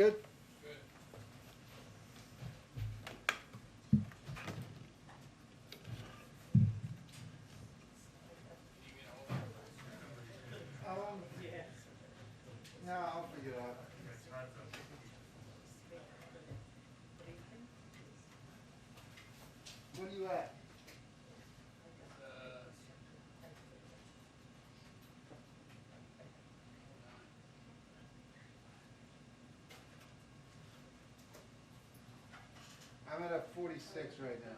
good? No, I'll figure it out. What are you at? I'm at a 46 right now.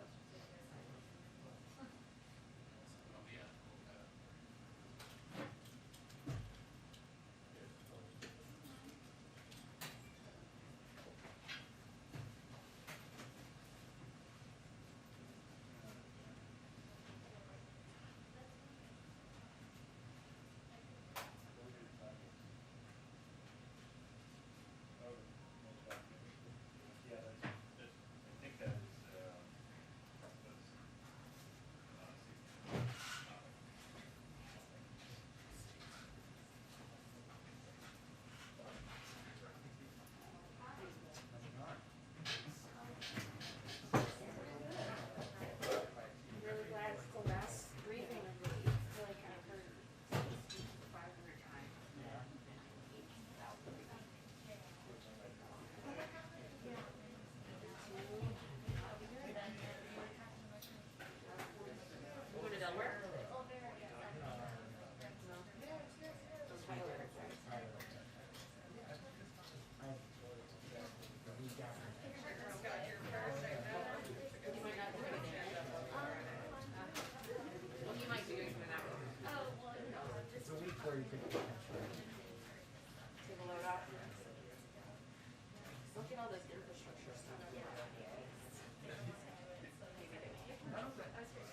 Delaware? Well, he might be doing something after. It's a week where you could potentially. Take a load off. Look at all this infrastructure stuff.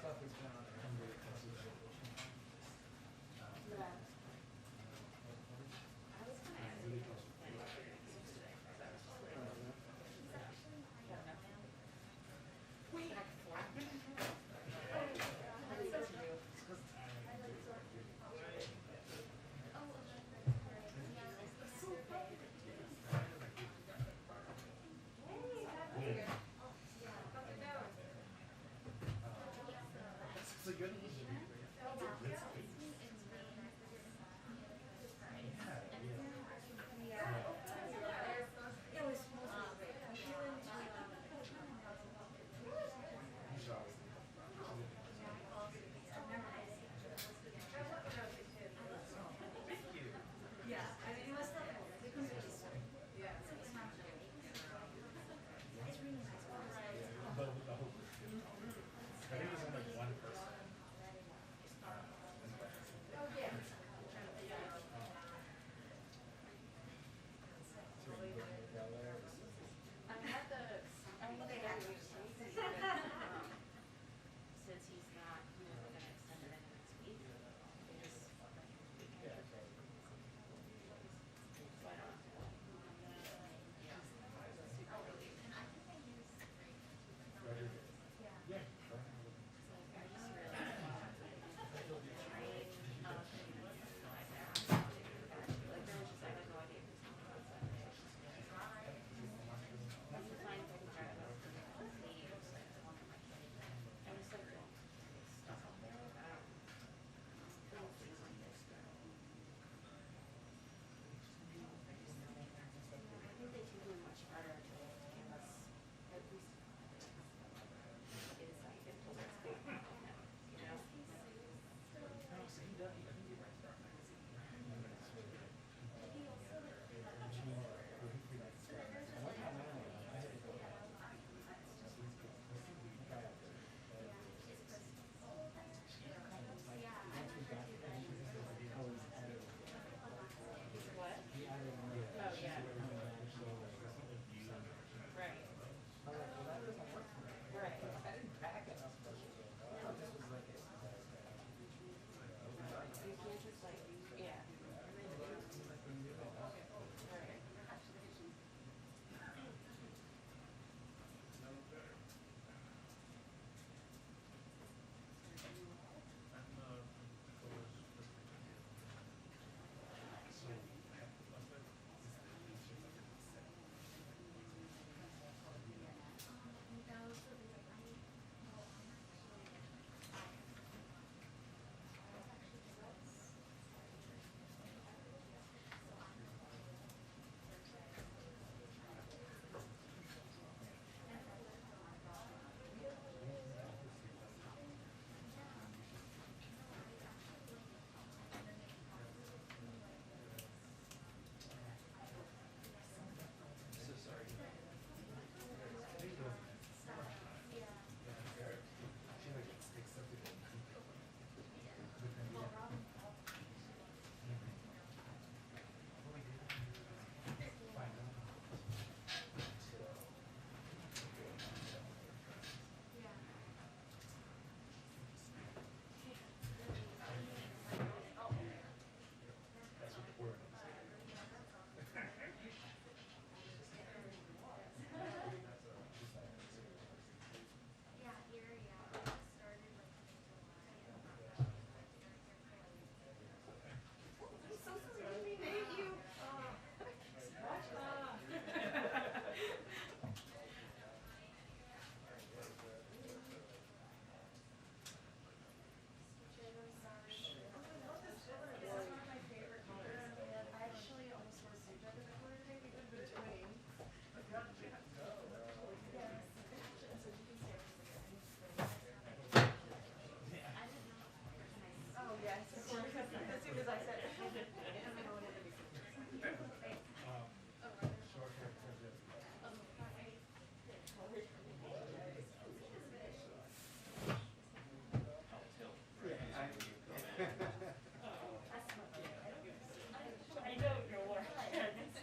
Stuff is going on under the constitution. Yes, of course, as soon as I said it. Short hair project. I know you're working.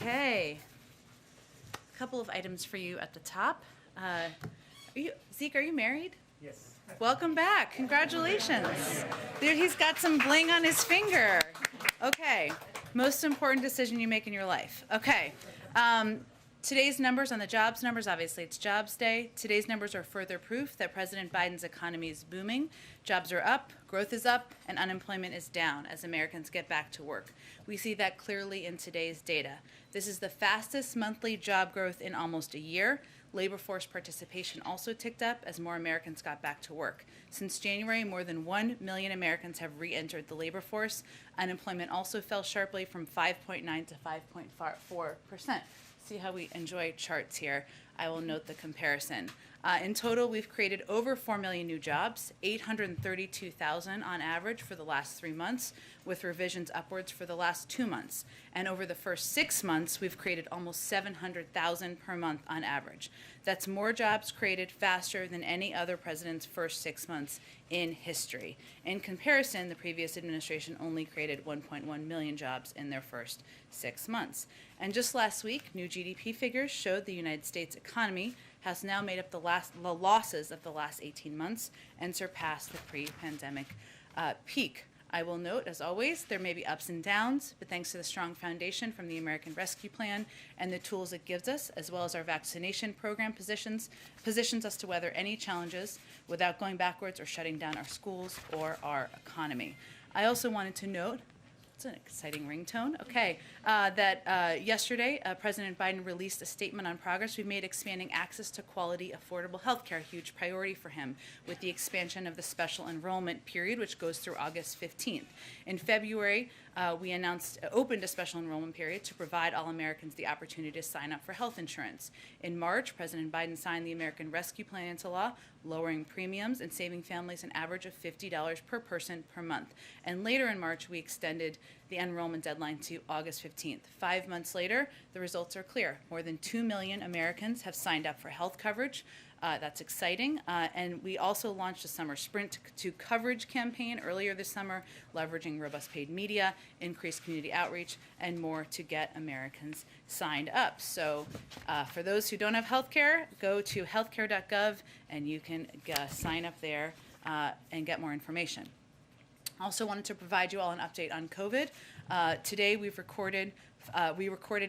Okay. A couple of items for you at the top. Zeke, are you married? Yes. Welcome back. Congratulations. There, he's got some bling on his finger. Okay. Most important decision you make in your life. Okay. Today's numbers on the jobs numbers, obviously it's jobs day. Today's numbers are further proof that President Biden's economy is booming. Jobs are up, growth is up, and unemployment is down as Americans get back to work. We see that clearly in today's data. This is the fastest monthly job growth in almost a year. Labor force participation also ticked up as more Americans got back to work. Since January, more than 1 million Americans have re-entered the labor force. Unemployment also fell sharply from 5.9 to 5.4%. See how we enjoy charts here. I will note the comparison. In total, we've created over 4 million new jobs, 832,000 on average for the last 3 months, with revisions upwards for the last 2 months. And over the first 6 months, we've created almost 700,000 per month on average. That's more jobs created faster than any other president's first 6 months in history. In comparison, the previous administration only created 1.1 million jobs in their first 6 months. And just last week, new GDP figures showed the United States economy has now made up the losses of the last 18 months and surpassed the pre-pandemic peak. I will note, as always, there may be ups and downs, but thanks to the strong foundation from the American Rescue Plan and the tools it gives us, as well as our vaccination program positions us to weather any challenges without going backwards or shutting down our schools or our economy. I also wanted to note, it's an exciting ringtone. Okay, that yesterday, President Biden released a statement on progress we've made expanding access to quality, affordable health care, a huge priority for him, with the expansion of the special enrollment period, which goes through August 15th. In February, we opened a special enrollment period to provide all Americans the opportunity to sign up for health insurance. In March, President Biden signed the American Rescue Plan into law, lowering premiums and saving families an average of $50 per person per month. And later in March, we extended the enrollment deadline to August 15th. 5 months later, the results are clear. More than 2 million Americans have signed up for health coverage. That's exciting. And we also launched a summer sprint to coverage campaign earlier this summer, leveraging robust paid media, increased community outreach, and more to get Americans signed up. So for those who don't have health care, go to healthcare.gov and you can sign up there and get more information. Also wanted to provide you all an update on COVID. Today we recorded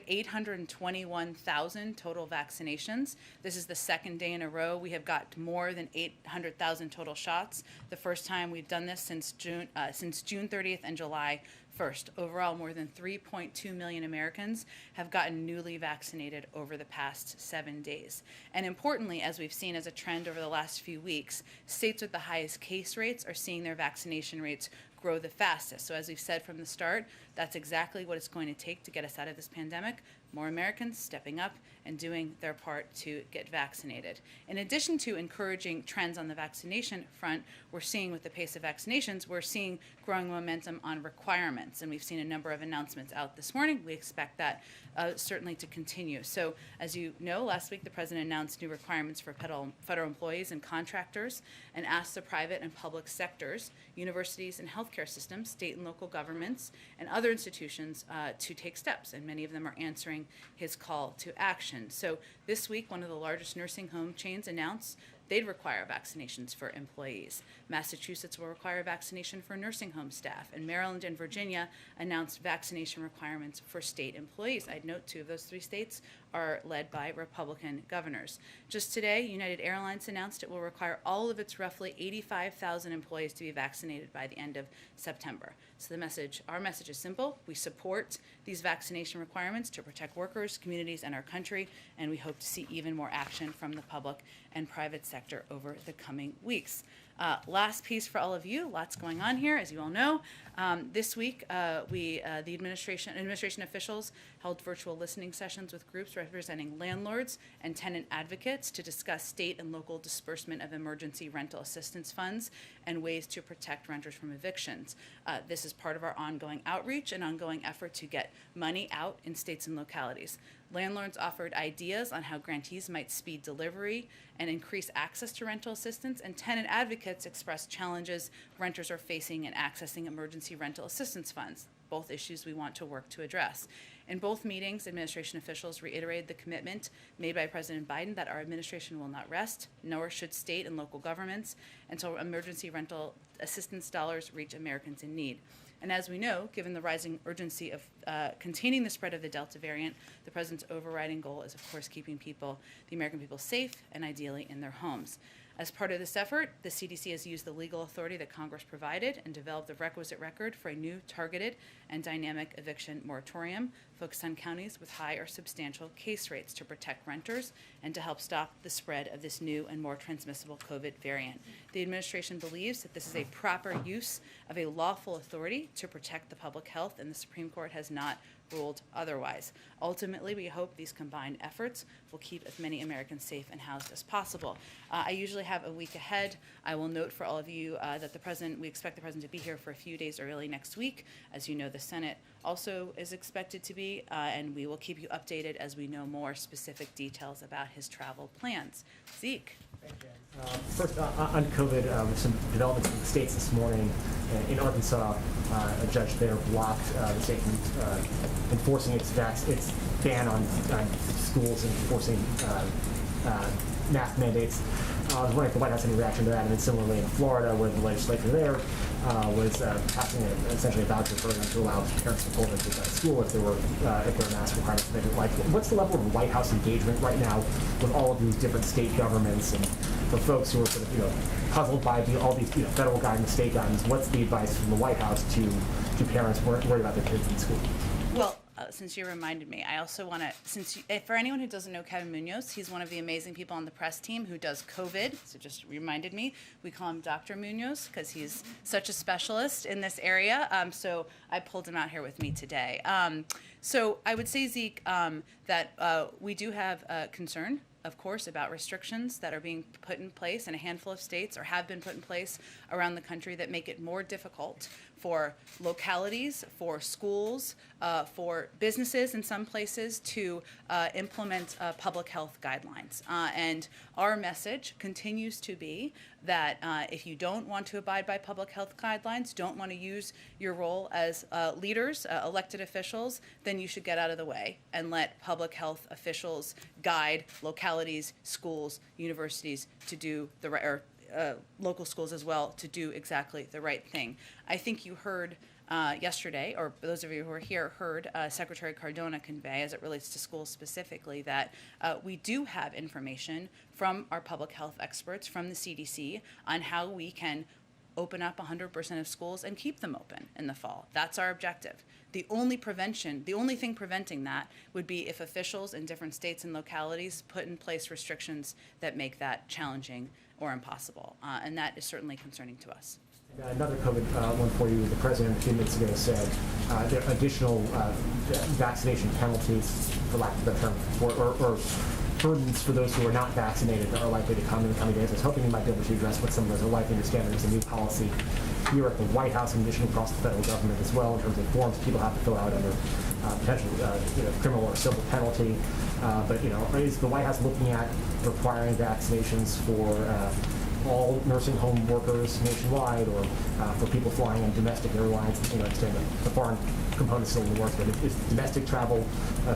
821,000 total vaccinations. This is the second day in a row we have got more than 800,000 total shots. The first time we've done this since June 30th and July 1st. Overall, more than 3.2 million Americans have gotten newly vaccinated over the past 7 days. And importantly, as we've seen as a trend over the last few weeks, states with the highest case rates are seeing their vaccination rates grow the fastest. So as we've said from the start, that's exactly what it's going to take to get us out of this pandemic. More Americans stepping up and doing their part to get vaccinated. In addition to encouraging trends on the vaccination front, we're seeing with the pace of vaccinations, we're seeing growing momentum on requirements. And we've seen a number of announcements out this morning. We expect that certainly to continue. So as you know, last week the president announced new requirements for federal employees and contractors and asked the private and public sectors, universities and healthcare systems, state and local governments, and other institutions to take steps. And many of them are answering his call to action. So this week, one of the largest nursing home chains announced they'd require vaccinations for employees. Massachusetts will require vaccination for nursing home staff, and Maryland and Virginia announced vaccination requirements for state employees. I'd note 2 of those 3 states are led by Republican governors. Just today, United Airlines announced it will require all of its roughly 85,000 employees to be vaccinated by the end of September. So our message is simple. We support these vaccination requirements to protect workers, communities, and our country, and we hope to see even more action from the public and private sector over the coming weeks. Last piece for all of you, lots going on here, as you all know. This week, the administration officials held virtual listening sessions with groups representing landlords and tenant advocates to discuss state and local disbursement of emergency rental assistance funds and ways to protect renters from evictions. This is part of our ongoing outreach and ongoing effort to get money out in states and localities. Landlords offered ideas on how grantees might speed delivery and increase access to rental assistance, and tenant advocates expressed challenges renters are facing in accessing emergency rental assistance funds. both issues we want to work to address. In both meetings, administration officials reiterated the commitment made by President Biden that our administration will not rest, nor should state and local governments, until emergency rental assistance dollars reach Americans in need. And as we know, given the rising urgency of containing the spread of the Delta variant, the President's overriding goal is, of course, keeping the American people safe and ideally in their homes. As part of this effort, the CDC has used the legal authority that Congress provided and developed the requisite record for a new targeted and dynamic eviction moratorium focused on counties with high or substantial case rates to protect renters and to help stop the spread of this new and more transmissible COVID variant. The administration believes that this is a proper use of a lawful authority to protect the public health, and the Supreme Court has not ruled otherwise. Ultimately, we hope these combined efforts will keep as many Americans safe and housed as possible. I usually have a week ahead. I will note for all of you that we expect the President to be here for a few days early next week. As you know, the Senate also is expected to be, and we will keep you updated as we know more specific details about his travel plans. Zeke. First, on COVID, with some developments in the states this morning. In Arkansas, a judge there blocked the state from enforcing its ban on schools and enforcing mask mandates. I was wondering if the White House had any reaction to that. And then similarly in Florida, where the legislature there was passing essentially a voucher program to allow parents to pull their kids out of school if there were mask requirements they didn't like. What's the level of White House engagement right now with all of these different state governments, and for folks who are sort of puzzled by all these federal guidance, state guidance? What's the advice from the White House to parents worried about their kids in school? Well, since you reminded me, I also want to, for anyone who doesn't know Kevin Munoz, he's one of the amazing people on the press team who does COVID, so just reminded me. We call him Dr. Munoz because he's such a specialist in this area, so I pulled him out here with me today. So I would say, Zeke, that we do have concern, of course, about restrictions that are being put in place in a handful of states or have been put in place around the country that make it more difficult for localities, for schools, for businesses in some places to implement public health guidelines. And our message continues to be that if you don't want to abide by public health guidelines, don't want to use your role as leaders, elected officials, then you should get out of the way and let public health officials guide localities, schools, universities to do the right, or local schools as well, to do exactly the right thing. I think you heard yesterday, or those of you who were here heard Secretary Cardona convey, as it relates to schools specifically, that we do have information from our public health experts from the CDC on how we can open up 100% of schools and keep them open in the fall. That's our objective. The only thing preventing that would be if officials in different states and localities put in place restrictions that make that challenging or impossible. And that is certainly concerning to us. Another COVID one for you. The President a few minutes ago said there are additional vaccination penalties, for lack of a better term, or burdens for those who are not vaccinated that are likely to come in the coming days. I was hoping you might be able to address what some of those are likely to stand. There's a new policy here at the White House, in addition across the federal government as well, in terms of forms people have to fill out under potential criminal or civil penalty. But is the White House looking at requiring vaccinations for all nursing home workers nationwide, or for people flying on domestic airlines? I understand the foreign component still in the works, but is domestic travel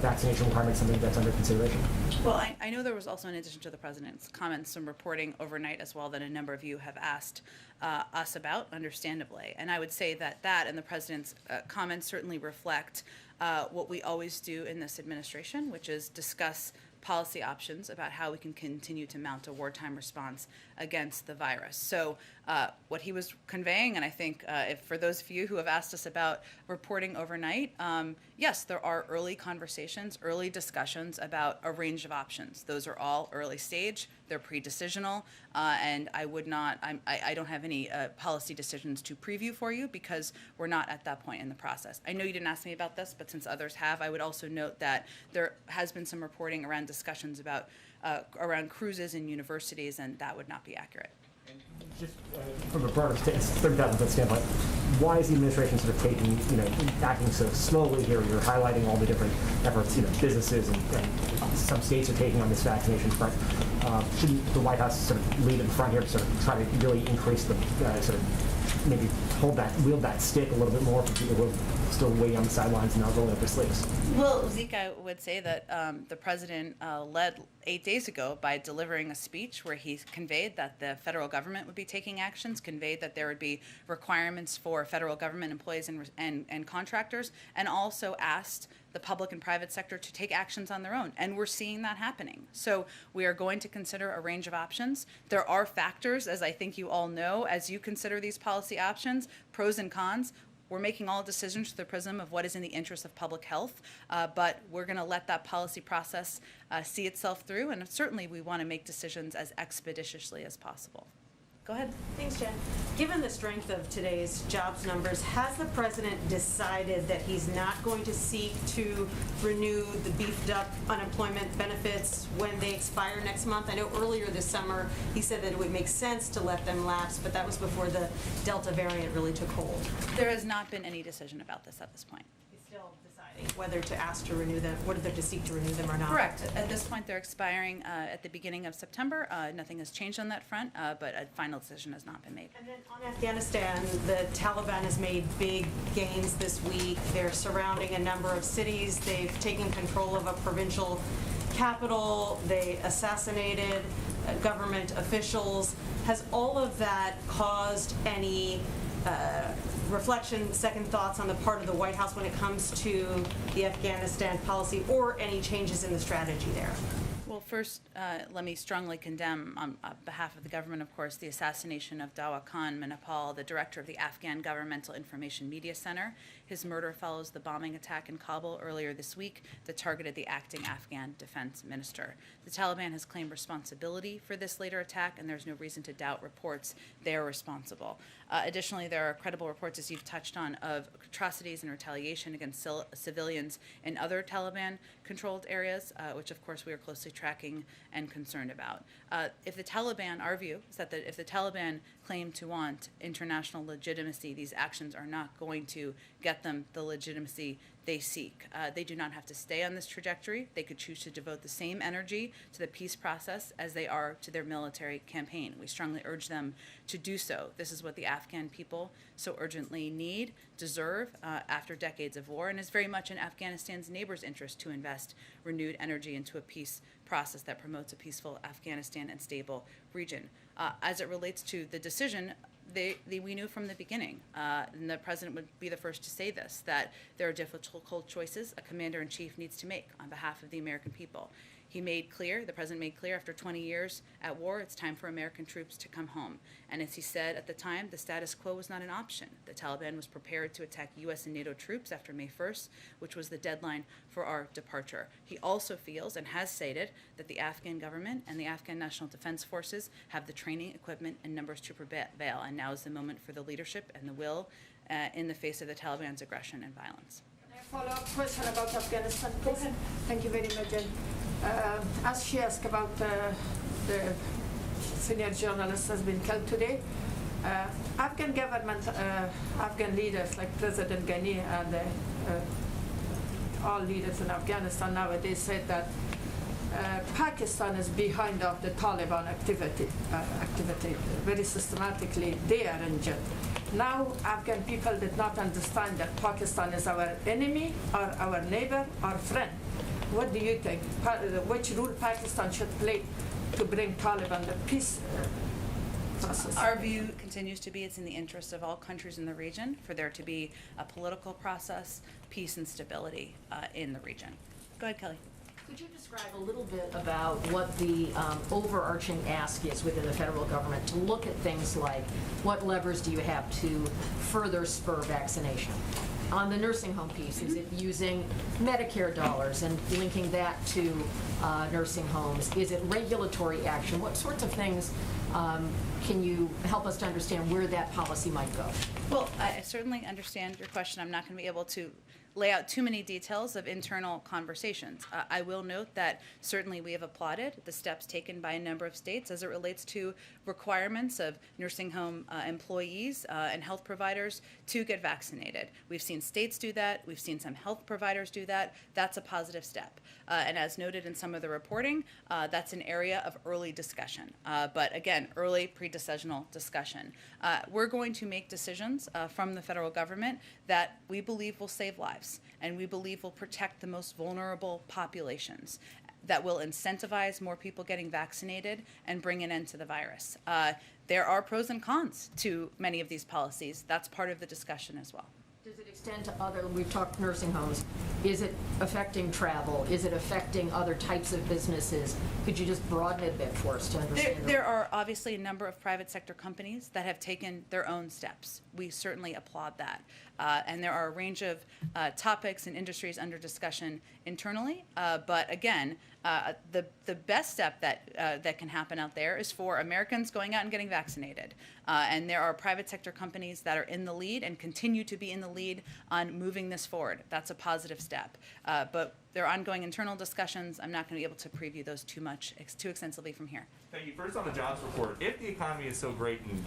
vaccination requirement something that's under consideration? Well, I know there was also, in addition to the President's comments, some reporting overnight as well that a number of you have asked us about, understandably. And I would say that and the President's comments certainly reflect what we always do in this administration, which is discuss policy options about how we can continue to mount a wartime response against the virus. So what he was conveying, and I think if for those of you who have asked us about reporting overnight, yes, there are early conversations, early discussions about a range of options. Those are all early stage, they're pre-decisional, and I don't have any policy decisions to preview for you because we're not at that point in the process. I know you didn't ask me about this, but since others have, I would also note that there has been some reporting around discussions about around cruises in universities, and that would not be accurate. Just from a broader 30,000-foot standpoint, why is the administration sort of acting so slowly here? You're highlighting all the different efforts, businesses and some states are taking on this vaccination front. Shouldn't the White House sort of lead in front here to sort of try to really increase the sort of maybe wield that stick a little bit more for people who are still waiting on the sidelines and not rolling up their sleeves? Well, Zeke, I would say that the president led 8 days ago by delivering a speech where he conveyed that the federal government would be taking actions, conveyed that there would be requirements for federal government employees and contractors, and also asked the public and private sector to take actions on their own. And we're seeing that happening. So we are going to consider a range of options. There are factors, as I think you all know, as you consider these policy options, pros and cons. We're making all decisions through the prism of what is in the interest of public health, but we're going to let that policy process see itself through, and certainly we want to make decisions as expeditiously as possible. Go ahead. Thanks, Jen. Given the strength of today's jobs numbers, has the president decided that he's not going to seek to renew the beefed up unemployment benefits when they expire next month? I know earlier this summer he said that it would make sense to let them lapse, but that was before the Delta variant really took hold. There has not been any decision about this at this point. He's still deciding whether to ask to renew them, whether to seek to renew them or not. Correct. At this point, they're expiring at the beginning of September. Nothing has changed on that front, but a final decision has not been made. And then on Afghanistan, the Taliban has made big gains this week. They're surrounding a number of cities. They've taken control of a provincial capital. They assassinated government officials. Has all of that caused any reflection, second thoughts on the part of the White House when it comes to the Afghanistan policy or any changes in the strategy there? Well, first, let me strongly condemn, on behalf of the government, of course, the assassination of Dawa Khan Manipal, the director of the Afghan Governmental Information Media Center. His murder follows the bombing attack in Kabul earlier this week that targeted the acting Afghan defense minister. The Taliban has claimed responsibility for this later attack, and there's no reason to doubt reports they are responsible. Additionally, there are credible reports, as you've touched on, of atrocities and retaliation against civilians in other Taliban-controlled areas, which, of course, we are closely tracking and concerned about. If the Taliban, our view is that if the Taliban claim to want international legitimacy, these actions are not going to get them the legitimacy they seek. They do not have to stay on this trajectory. They could choose to devote the same energy to the peace process as they are to their military campaign. We strongly urge them to do so. This is what the Afghan people so urgently need, deserve, after decades of war, and is very much in Afghanistan's neighbors' interest to invest renewed energy into a peace process that promotes a peaceful Afghanistan and stable region. As it relates to the decision, we knew from the beginning, and the president would be the first to say this, that there are difficult choices a commander-in-chief needs to make on behalf of the American people. He made clear, the president made clear, after 20 years at war, it's time for American troops to come home. And as he said at the time, the status quo was not an option. The Taliban was prepared to attack U.S. and NATO troops after May 1st, which was the deadline for our departure. He also feels and has stated that the Afghan government and the Afghan National Defense Forces have the training, equipment, and numbers to prevail. And now is the moment for the leadership and the will in the face of the Taliban's aggression and violence. Follow-up question about Afghanistan, please. Thank you very much, Jen. As she asked about the senior journalist has been killed today, Afghan government, Afghan leaders like President Ghani and all leaders in Afghanistan nowadays said that Pakistan is behind of the Taliban activity very systematically. They are injured. Now Afghan people did not understand that Pakistan is our enemy or our neighbor or friend. What do you think? Which role Pakistan should play to bring Taliban the peace process? Our view continues to be it's in the interest of all countries in the region for there to be a political process, peace and stability in the region. Go ahead, Kelly. Could you describe a little bit about what the overarching ask is within the federal government to look at things like what levers do you have to further spur vaccination? On the nursing home piece, is it using Medicare dollars and linking that to nursing homes? Is it regulatory action? What sorts of things can you help us to understand where that policy might go? Well, I certainly understand your question. I'm not going to be able to lay out too many details of internal conversations. I will note that certainly we have applauded the steps taken by a number of states as it relates to requirements of nursing home employees and health providers to get vaccinated. We've seen states do that. We've seen some health providers do that. That's a positive step. And as noted in some of the reporting, that's an area of early discussion. But again, early pre-decisional discussion. We're going to make decisions from the federal government that we believe will save lives and we believe will protect the most vulnerable populations, that will incentivize more people getting vaccinated and bring an end to the virus. There are pros and cons to many of these policies. That's part of the discussion as well. Does it extend to other, we've talked nursing homes, is it affecting travel? Is it affecting other types of businesses? Could you just broaden it a bit for us to understand? There are obviously a number of private sector companies that have taken their own steps. We certainly applaud that. And there are a range of topics and industries under discussion internally. But again, the best step that can happen out there is for Americans going out and getting vaccinated. And there are private sector companies that are in the lead and continue to be in the lead on moving this forward. That's a positive step. But there are ongoing internal discussions. I'm not going to be able to preview those too extensively from here. Thank you. First on the jobs report, if the economy is so great and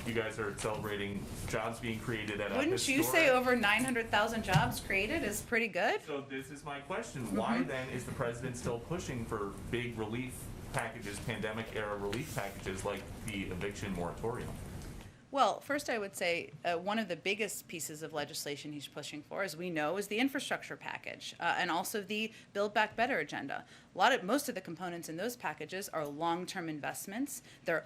you guys are celebrating jobs being created at a Wouldn't you say over 900,000 jobs created is pretty good? So this is my question. Why then is the president still pushing for big relief packages, pandemic era relief packages like the eviction moratorium? Well, first I would say one of the biggest pieces of legislation he's pushing for, as we know, is the infrastructure package and also the Build Back Better agenda. Most of the components in those packages are long-term investments. They're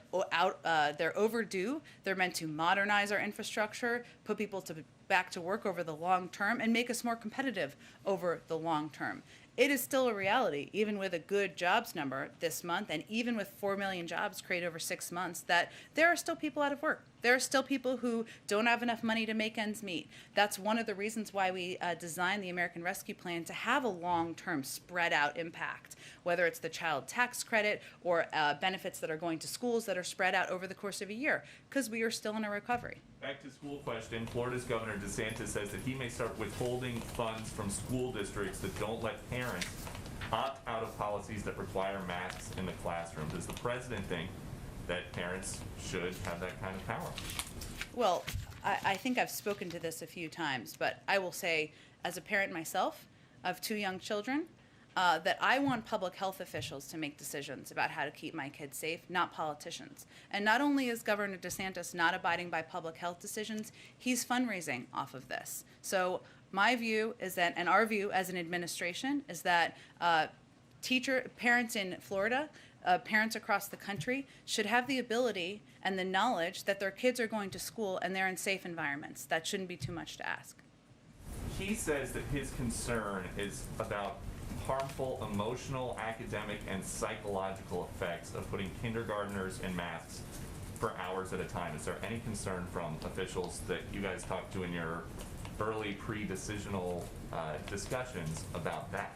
overdue. They're meant to modernize our infrastructure, put people back to work over the long term, and make us more competitive over the long term. It is still a reality, even with a good jobs number this month, and even with 4 million jobs created over 6 months, that there are still people out of work. There are still people who don't have enough money to make ends meet. That's one of the reasons why we designed the American Rescue Plan to have a long-term spread out impact, whether it's the child tax credit or benefits that are going to schools that are spread out over the course of a year, because we are still in a recovery. Back to school question. Florida's Governor DeSantis says that he may start withholding funds from school districts that don't let parents opt out of policies that require masks in the classroom. Does the president think that parents should have that kind of power? Well, I think I've spoken to this a few times, but I will say, as a parent myself of 2 young children, that I want public health officials to make decisions about how to keep my kids safe, not politicians. And not only is Governor DeSantis not abiding by public health decisions, he's fundraising off of this. So my view is that, and our view as an administration, is that parents in Florida, parents across the country should have the ability and the knowledge that their kids are going to school and they're in safe environments. That shouldn't be too much to ask. He says that his concern is about harmful emotional, academic, and psychological effects of putting kindergartners in masks for hours at a time. Is there any concern from officials that you guys talked to in your early pre-decisional discussions about that?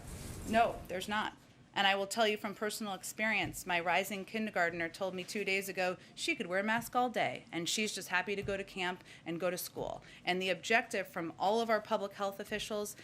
No, there's not. And I will tell you from personal experience, my rising kindergartner told me 2 days ago she could wear a mask all day, and she's just happy to go to camp and go to school. And the objective from all of our public health officials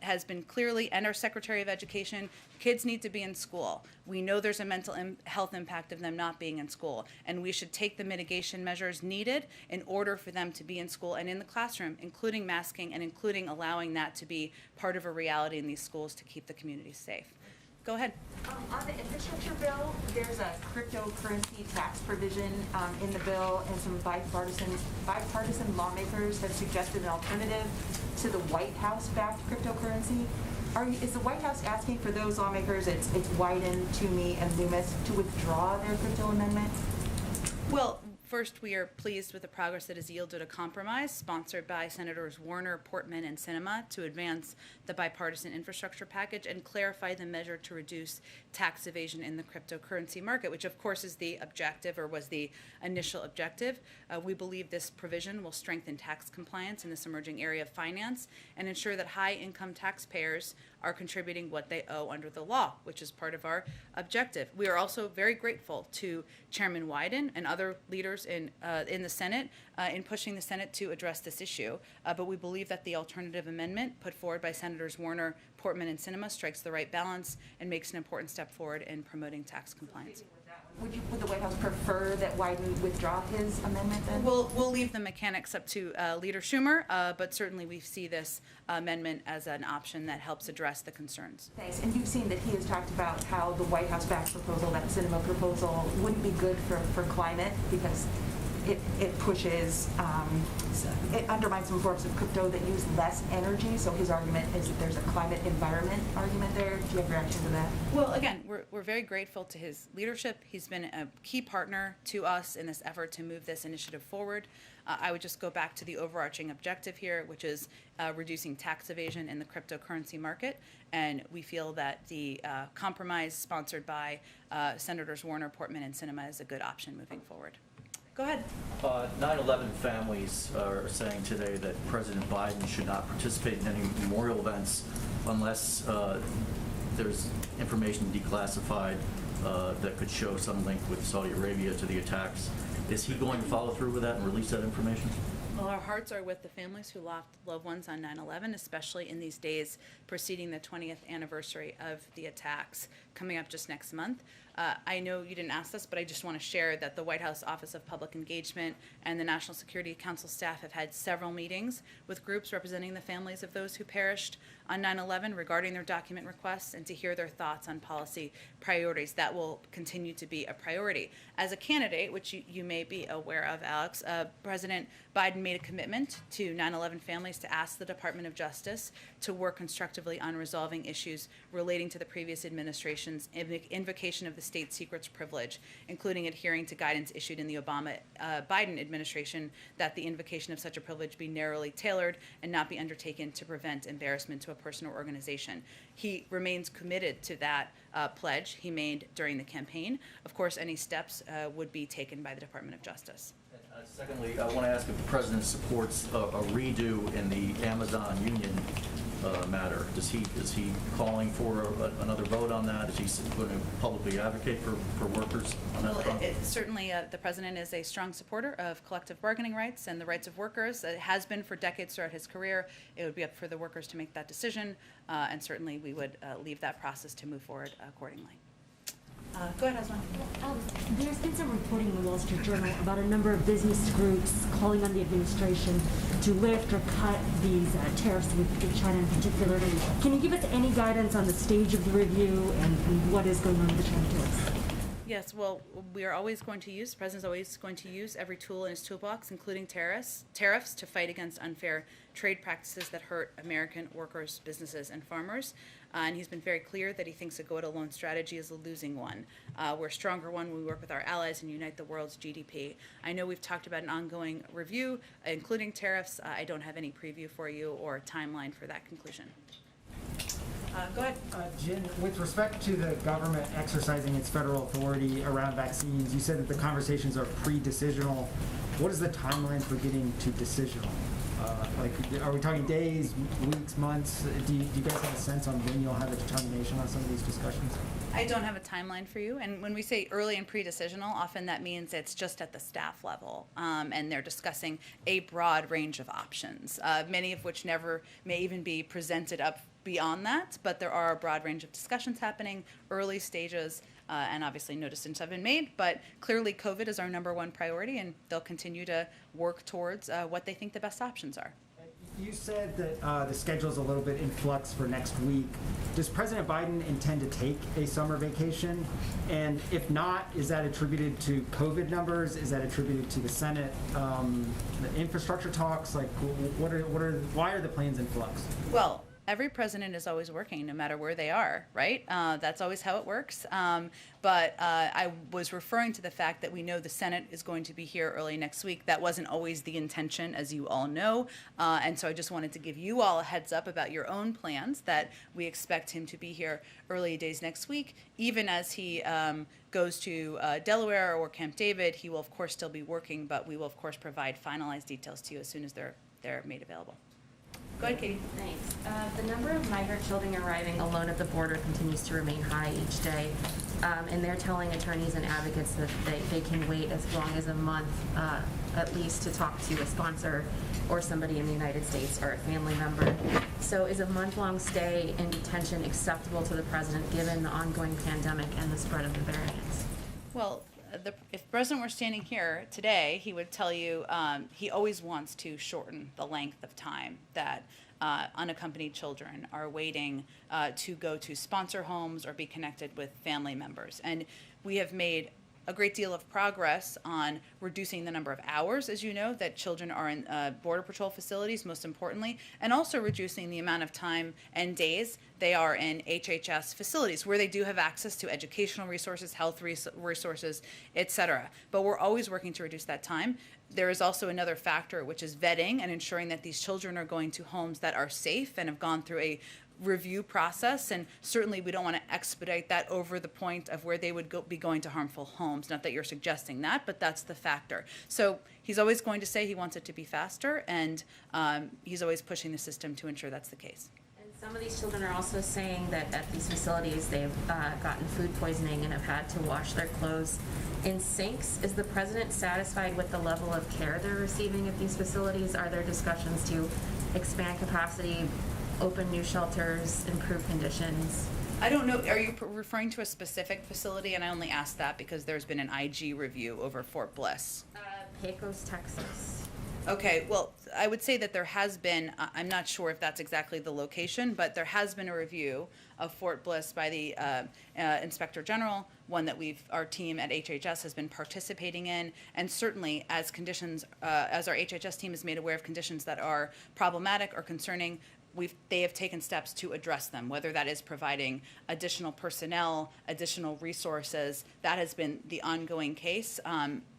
has been clearly, and our Secretary of Education, kids need to be in school. We know there's a mental health impact of them not being in school, and we should take the mitigation measures needed in order for them to be in school and in the classroom, including masking and including allowing that to be part of a reality in these schools to keep the community safe. Go ahead. On the infrastructure bill, there's a cryptocurrency tax provision in the bill, and some bipartisan lawmakers have suggested an alternative to the White House-backed cryptocurrency. Is the White House asking for those lawmakers, it's Wyden, Toomey, and Loomis, to withdraw their crypto amendment? Well, first, we are pleased with the progress that has yielded a compromise sponsored by Senators Warner, Portman, and Sinema to advance the bipartisan infrastructure package and clarify the measure to reduce tax evasion in the cryptocurrency market, which of course is the objective, or was the initial objective. We believe this provision will strengthen tax compliance in this emerging area of finance and ensure that high-income taxpayers are contributing what they owe under the law, which is part of our objective. We are also very grateful to Chairman Wyden and other leaders in the Senate in pushing the Senate to address this issue. But we believe that the alternative amendment put forward by Senators Warner, Portman, and Sinema strikes the right balance and makes an important step forward in promoting tax compliance. With that one, Would the White House prefer that Wyden withdraw his amendment then? We'll leave the mechanics up to Leader Schumer, but certainly we see this amendment as an option that helps address the concerns. Thanks. And you've seen that he has talked about how the White House backed proposal, that cinema proposal, wouldn't be good for climate because it pushes, it undermines some forms of crypto that use less energy. So his argument is that there's a climate environment argument there. Do you have reaction to that? Well, again, we're very grateful to his leadership. He's been a key partner to us in this effort to move this initiative forward. I would just go back to the overarching objective here, which is reducing tax evasion in the cryptocurrency market. And we feel that the compromise sponsored by Senators Warner, Portman, and Sinema is a good option moving forward. Go ahead. 9/11 families are saying today that President Biden should not participate in any memorial events unless there's information declassified that could show some link with Saudi Arabia to the attacks. Is he going to follow through with that and release that information? Well, our hearts are with the families who lost loved ones on 9/11, especially in these days preceding the 20th anniversary of the attacks coming up just next month. I know you didn't ask this, but I just want to share that the White House Office of Public Engagement and the National Security Council staff have had several meetings with groups representing the families of those who perished on 9/11 regarding their document requests and to hear their thoughts on policy priorities. That will continue to be a priority. As a candidate, which you may be aware of, Alex, President Biden made a commitment to 9/11 families to ask the Department of Justice to work constructively on resolving issues relating to the previous administration's invocation of the state secrets privilege, including adhering to guidance issued in the Obama-Biden administration that the invocation of such a privilege be narrowly tailored and not be undertaken to prevent embarrassment to a person or organization. He remains committed to that pledge he made during the campaign. Of course, any steps would be taken by the Department of Justice. Secondly, I want to ask if the President supports a redo in the Amazon union matter. Is he calling for another vote on that? Is he going to publicly advocate for workers on that front? Certainly, the President is a strong supporter of collective bargaining rights and the rights of workers. It has been for decades throughout his career. It would be up for the workers to make that decision, and certainly we would leave that process to move forward accordingly. Go ahead, Asma. There's been some reporting in the Wall Street Journal about a number of business groups calling on the administration to lift or cut these tariffs with China in particular. Can you give us any guidance on the stage of the review and what is going on with the China tariffs? Yes, well, we are always going to use, the President's always going to use every tool in his toolbox, including tariffs to fight against unfair trade practices that hurt American workers, businesses, and farmers. And he's been very clear that he thinks a go-it-alone strategy is a losing one. We're a stronger one when we work with our allies and unite the world's GDP. I know we've talked about an ongoing review, including tariffs. I don't have any preview for you or timeline for that conclusion. Go ahead. Jen, with respect to the government exercising its federal authority around vaccines, you said that the conversations are pre-decisional. What is the timeline for getting to decisional? Are we talking days, weeks, months? Do you guys have a sense on when you'll have a determination on some of these discussions? I don't have a timeline for you. And when we say early and pre-decisional, often that means it's just at the staff level, and they're discussing a broad range of options, many of which never may even be presented up beyond that, but there are a broad range of discussions happening, early stages, and obviously no decisions have been made, but clearly COVID is our #1 priority, and they'll continue to work towards what they think the best options are. You said that the schedule is a little bit in flux for next week. Does President Biden intend to take a summer vacation? And if not, is that attributed to COVID numbers? Is that attributed to the Senate, the infrastructure talks? Like, why are the plans in flux? Well, every president is always working, no matter where they are, right? That's always how it works. But I was referring to the fact that we know the Senate is going to be here early next week. That wasn't always the intention, as you all know. And so I just wanted to give you all a heads up about your own plans, that we expect him to be here early days next week. Even as he goes to Delaware or Camp David, he will, of course, still be working, but we will, of course, provide finalized details to you as soon as they're made available. Go ahead, Katie. Thanks. The number of migrant children arriving alone at the border continues to remain high each day, and they're telling attorneys and advocates that they can wait as long as a month at least to talk to a sponsor or somebody in the United States or a family member. So is a month-long stay in detention acceptable to the president given the ongoing pandemic and the spread of the variants? Well, if President were standing here today, he would tell you he always wants to shorten the length of time that unaccompanied children are waiting to go to sponsor homes or be connected with family members. And we have made a great deal of progress on reducing the number of hours, as you know, that children are in Border Patrol facilities, most importantly, and also reducing the amount of time and days they are in HHS facilities, where they do have access to educational resources, health resources, et cetera. But we're always working to reduce that time. There is also another factor, which is vetting and ensuring that these children are going to homes that are safe and have gone through a review process, and certainly we don't want to expedite that over the point of where they would be going to harmful homes. Not that you're suggesting that, but that's the factor. So he's always going to say he wants it to be faster, and he's always pushing the system to ensure that's the case. And some of these children are also saying that at these facilities they've gotten food poisoning and have had to wash their clothes in sinks. Is the president satisfied with the level of care they're receiving at these facilities? Are there discussions to expand capacity, open new shelters, improve conditions? I don't know, are you referring to a specific facility? And I only asked that because there's been an IG review over Fort Bliss. Pecos, Texas. Okay, well, I would say that there has been, I'm not sure if that's exactly the location, but there has been a review of Fort Bliss by the Inspector General, one that our team at HHS has been participating in, and certainly as conditions, as our HHS team is made aware of conditions that are problematic or concerning, they have taken steps to address them, whether that is providing additional personnel, additional resources. That has been the ongoing case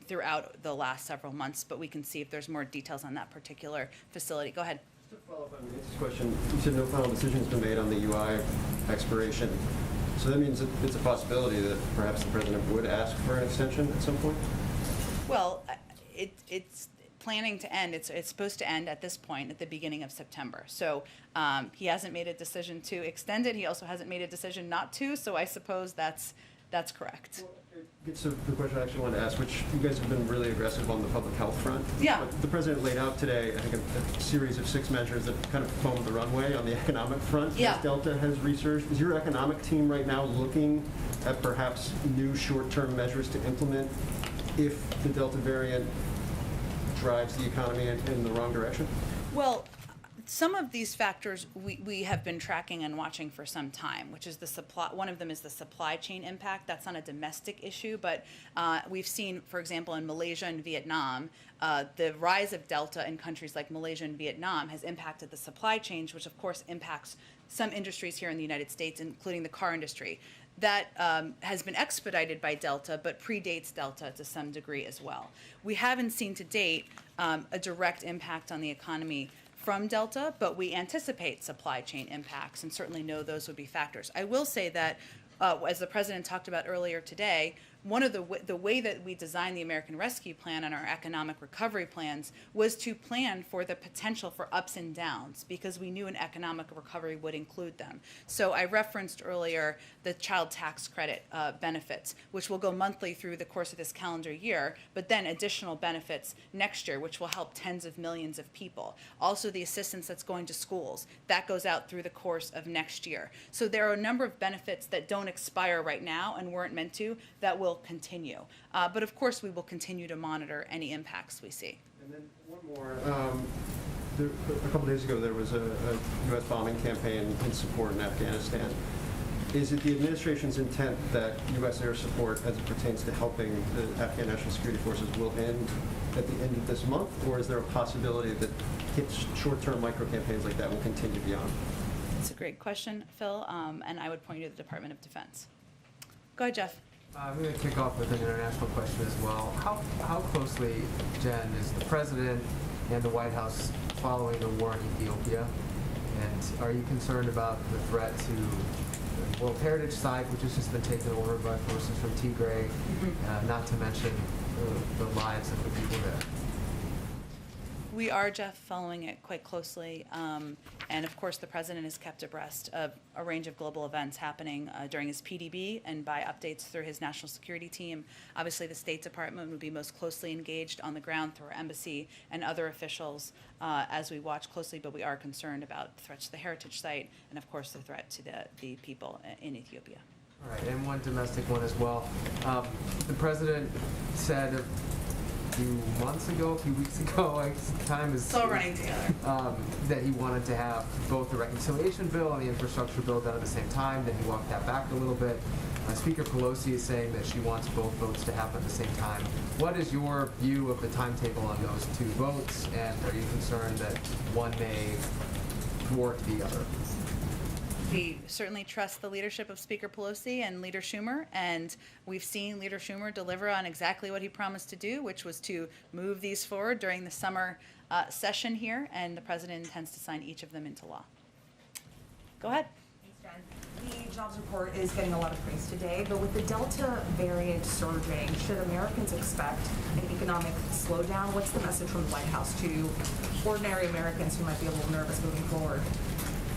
throughout the last several months, but we can see if there's more details on that particular facility. Go ahead. To follow up on Nancy's question, you said no final decision has been made on the UI expiration. So that means that it's a possibility that perhaps the president would ask for an extension at some point? Well, it's planning to end. It's supposed to end at this point at the beginning of September. So he hasn't made a decision to extend it. He also hasn't made a decision not to. So I suppose that's correct. Well, it gets to the question I actually wanted to ask, which you guys have been really aggressive on the public health front. Yeah. But the president laid out today, I think, a series of 6 measures that kind of foamed the runway on the economic front. Yeah. As Delta has researched. Is your economic team right now looking at perhaps new short-term measures to implement if the Delta variant drives the economy in the wrong direction? Well, some of these factors we have been tracking and watching for some time, which is the supply. One of them is the supply chain impact. That's not a domestic issue, but we've seen, for example, in Malaysia and Vietnam, the rise of Delta in countries like Malaysia and Vietnam has impacted the supply chains, which of course impacts some industries here in the United States, including the car industry. That has been expedited by Delta, but predates Delta to some degree as well. We haven't seen to date a direct impact on the economy from Delta, but we anticipate supply chain impacts and certainly know those would be factors. I will say that, as the president talked about earlier today, one of the way that we designed the American Rescue Plan and our economic recovery plans was to plan for the potential for ups and downs, because we knew an economic recovery would include them. So I referenced earlier the child tax credit benefits, which will go monthly through the course of this calendar year, but then additional benefits next year, which will help tens of millions of people. Also the assistance that's going to schools, that goes out through the course of next year. So there are a number of benefits that don't expire right now and weren't meant to, that will continue. But of course, we will continue to monitor any impacts we see. And then one more. A couple days ago, there was a U.S. bombing campaign in support in Afghanistan. Is it the administration's intent that U.S. air support, as it pertains to helping the Afghan National Security Forces, will end at the end of this month, or is there a possibility that short-term micro-campaigns like that will continue beyond? It's a great question, Phil, and I would point you to the Department of Defense. Go ahead, Jeff. I'm going to kick off with an international question as well. How closely, Jen, is the President and the White House following the war in Ethiopia? And are you concerned about the threat to the World Heritage Site, which has just been taken over by forces from Tigray, not to mention the lives of the people there? We are, Jeff, following it quite closely. And of course, the president is kept abreast of a range of global events happening during his PDB and by updates through his national security team. Obviously, the State Department would be most closely engaged on the ground through our embassy and other officials as we watch closely, but we are concerned about threats to the heritage site and, of course, the threat to the people in Ethiopia. All right, and one domestic one as well. The president said a few months ago, a few weeks ago, time is... It's all running together. That he wanted to have both the reconciliation bill and the infrastructure bill done at the same time. Then he walked that back a little bit. Speaker Pelosi is saying that she wants both votes to happen at the same time. What is your view of the timetable on those two votes, and are you concerned that one may thwart the other? We certainly trust the leadership of Speaker Pelosi and Leader Schumer, and we've seen Leader Schumer deliver on exactly what he promised to do, which was to move these forward during the summer session here, and the president intends to sign each of them into law. Go ahead. The jobs report is getting a lot of praise today, but with the Delta variant surging, should Americans expect an economic slowdown? What's the message from the White House to ordinary Americans who might be a little nervous moving forward?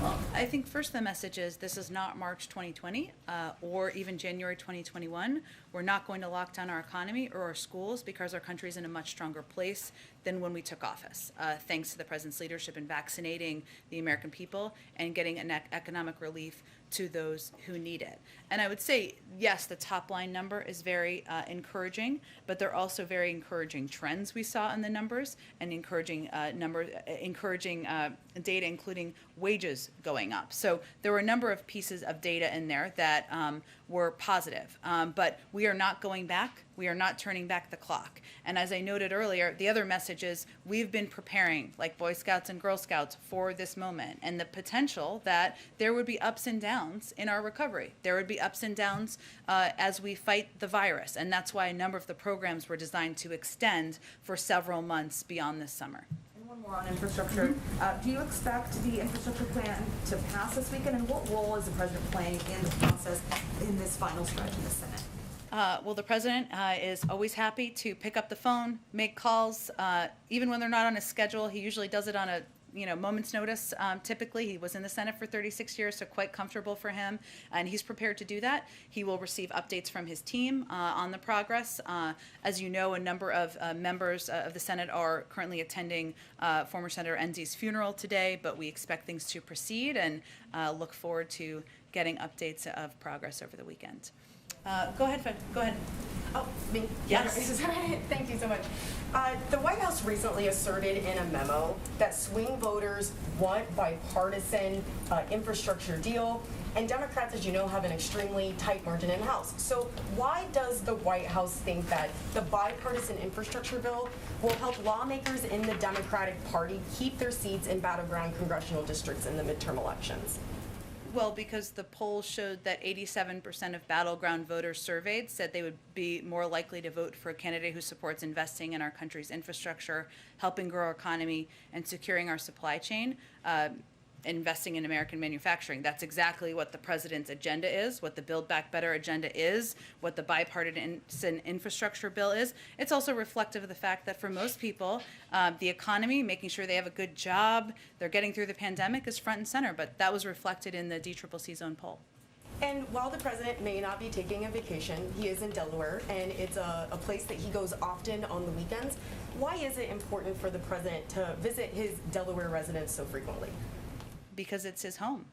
Well, I think first the message is this is not March 2020 or even January 2021. We're not going to lock down our economy or our schools because our country is in a much stronger place than when we took office, thanks to the president's leadership in vaccinating the American people and getting an economic relief to those who need it. And I would say, yes, the top line number is very encouraging, but there are also very encouraging trends we saw in the numbers and encouraging data, including wages going up. So there were a number of pieces of data in there that were positive, but we are not going back. We are not turning back the clock. And as I noted earlier, the other message is we've been preparing, like Boy Scouts and Girl Scouts, for this moment and the potential that there would be ups and downs in our recovery. There would be ups and downs as we fight the virus. And that's why a number of the programs were designed to extend for several months beyond this summer. And one more on infrastructure. Do you expect the infrastructure plan to pass this weekend? And what role is the president playing in the process in this final stretch in the Senate? Well, the president is always happy to pick up the phone, make calls, even when they're not on his schedule. He usually does it on a moment's notice. Typically, he was in the Senate for 36 years, so quite comfortable for him, and he's prepared to do that. He will receive updates from his team on the progress. As you know, a number of members of the Senate are currently attending former Senator Enzi's funeral today, but we expect things to proceed and look forward to getting updates of progress over the weekend. Go ahead, Fred. Go ahead. Oh, me? Yes. Thank you so much. The White House recently asserted in a memo that swing voters want bipartisan infrastructure deal, and Democrats, as you know, have an extremely tight margin in the House. So why does the White House think that the bipartisan infrastructure bill will help lawmakers in the Democratic Party keep their seats in battleground congressional districts in the midterm elections? Well, because the polls showed that 87% of battleground voters surveyed said they would be more likely to vote for a candidate who supports investing in our country's infrastructure, helping grow our economy, and securing our supply chain, investing in American manufacturing. That's exactly what the president's agenda is, what the Build Back Better agenda is, what the bipartisan infrastructure bill is. It's also reflective of the fact that for most people, the economy, making sure they have a good job, they're getting through the pandemic is front and center, but that was reflected in the DCCC zone poll. And while the president may not be taking a vacation, he is in Delaware, and it's a place that he goes often on the weekends. Why is it important for the president to visit his Delaware residence so frequently? Because it's his home.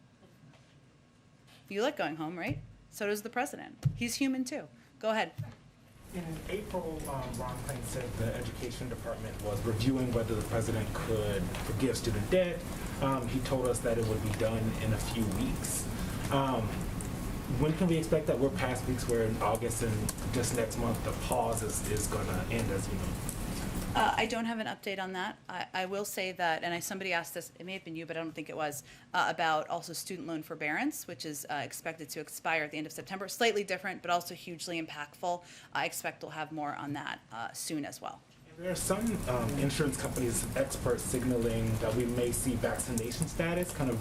You like going home, right? So does the president. He's human too. Go ahead. In April, Ron Klain said the education department was reviewing whether the president could forgive student debt. He told us that it would be done in a few weeks. When can we expect that? We're past weeks where in August and just next month the pause is going to end, as you know. I don't have an update on that. I will say that, and somebody asked this, it may have been you, but I don't think it was, about also student loan forbearance, which is expected to expire at the end of September. Slightly different, but also hugely impactful. I expect we'll have more on that soon as well. There are some insurance companies, experts signaling that we may see vaccination status kind of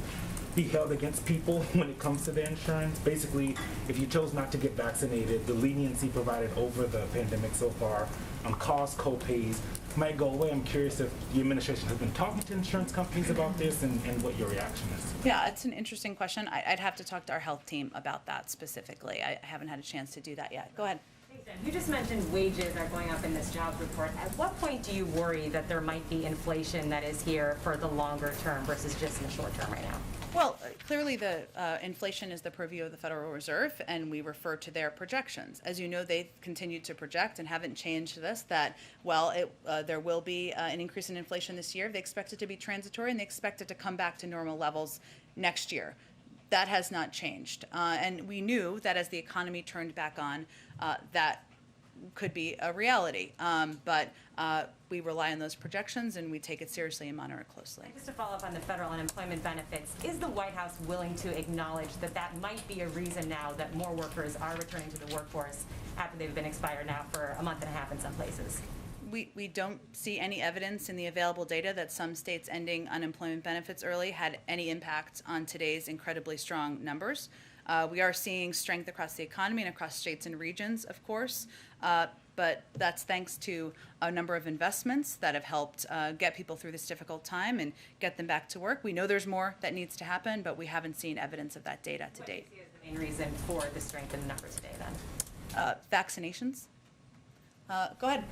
be held against people when it comes to the insurance. Basically, if you chose not to get vaccinated, the leniency provided over the pandemic so far on cost co-pays might go away. I'm curious if the administration has been talking to insurance companies about this and what your reaction is. Yeah, it's an interesting question. I'd have to talk to our health team about that specifically. I haven't had a chance to do that yet. Go ahead. You just mentioned wages are going up in this jobs report. At what point do you worry that there might be inflation that is here for the longer term versus just in the short term right now? Well, clearly the inflation is the purview of the Federal Reserve, and we refer to their projections. As you know, they've continued to project and haven't changed this, that, well, there will be an increase in inflation this year. They expect it to be transitory, and they expect it to come back to normal levels next year. That has not changed. And we knew that as the economy turned back on, that could be a reality. But we rely on those projections, and we take it seriously and monitor it closely. Just to follow up on the federal unemployment benefits, is the White House willing to acknowledge that that might be a reason now that more workers are returning to the workforce after they've been expired now for a month and a half in some places? We don't see any evidence in the available data that some states ending unemployment benefits early had any impact on today's incredibly strong numbers. We are seeing strength across the economy and across states and regions, of course, but that's thanks to a number of investments that have helped get people through this difficult time and get them back to work. We know there's more that needs to happen, but we haven't seen evidence of that data to date. What do you see as the main reason for the strength in the numbers today, then? Vaccinations. Go ahead.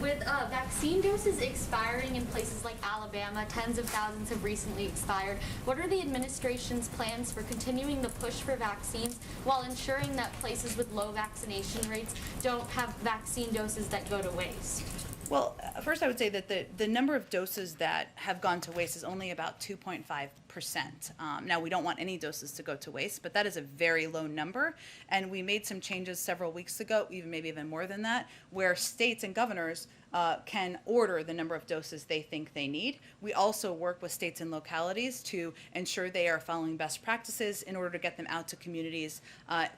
With vaccine doses expiring in places like Alabama, tens of thousands have recently expired. What are the administration's plans for continuing the push for vaccines while ensuring that places with low vaccination rates don't have vaccine doses that go to waste? Well, first I would say that the number of doses that have gone to waste is only about 2.5%. Now, we don't want any doses to go to waste, but that is a very low number. And we made some changes several weeks ago, maybe even more than that, where states and governors can order the number of doses they think they need. We also work with states and localities to ensure they are following best practices in order to get them out to communities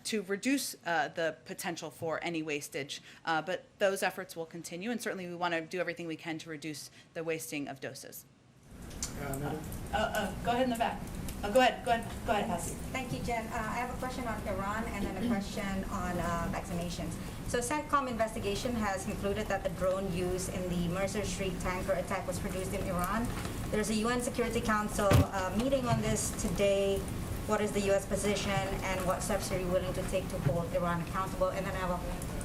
to reduce the potential for any wastage. But those efforts will continue, and certainly we want to do everything we can to reduce the wasting of doses. Go ahead in the back. Go ahead, Psaki. Thank you, Jen. I have a question on Iran and then a question on vaccinations. So CENTCOM investigation has concluded that the drone used in the Mercer Street tanker attack was produced in Iran. There's a UN Security Council meeting on this today. What is the U.S. position, and what steps are you willing to take to hold Iran accountable? And then I have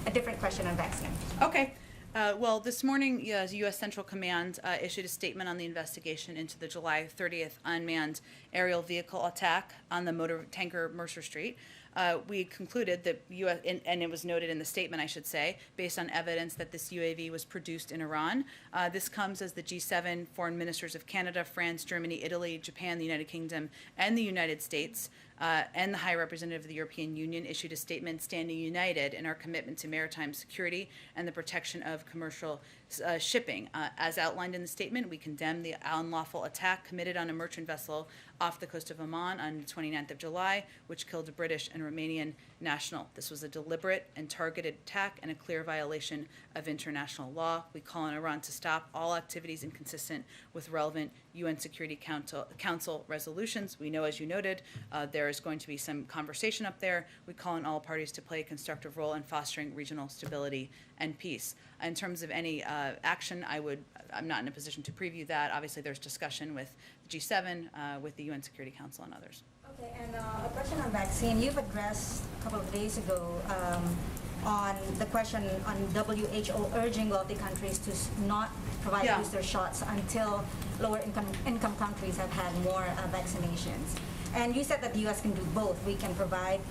a different question on vaccine. Okay. Well, this morning, U.S. Central Command issued a statement on the investigation into the July 30th unmanned aerial vehicle attack on the motor tanker Mercer Street. We concluded that U.S., and it was noted in the statement, I should say, based on evidence that this UAV was produced in Iran. This comes as the G7 foreign ministers of Canada, France, Germany, Italy, Japan, the United Kingdom, and the United States, and the High Representative of the European Union issued a statement standing united in our commitment to maritime security and the protection of commercial shipping. As outlined in the statement, we condemn the unlawful attack committed on a merchant vessel off the coast of Oman on the 29th of July, which killed a British and Romanian national. This was a deliberate and targeted attack and a clear violation of international law. We call on Iran to stop all activities inconsistent with relevant UN Security Council resolutions. We know, as you noted, there is going to be some conversation up there. We call on all parties to play a constructive role in fostering regional stability and peace. In terms of any action, I'm not in a position to preview that. Obviously, there's discussion with the G7, with the UN Security Council, and others. Okay, and a question on vaccine. You've addressed a couple of days ago on the question on WHO urging wealthy countries to not provide booster shots until lower income countries have had more vaccinations. And you said that the U.S. can do both. We can provide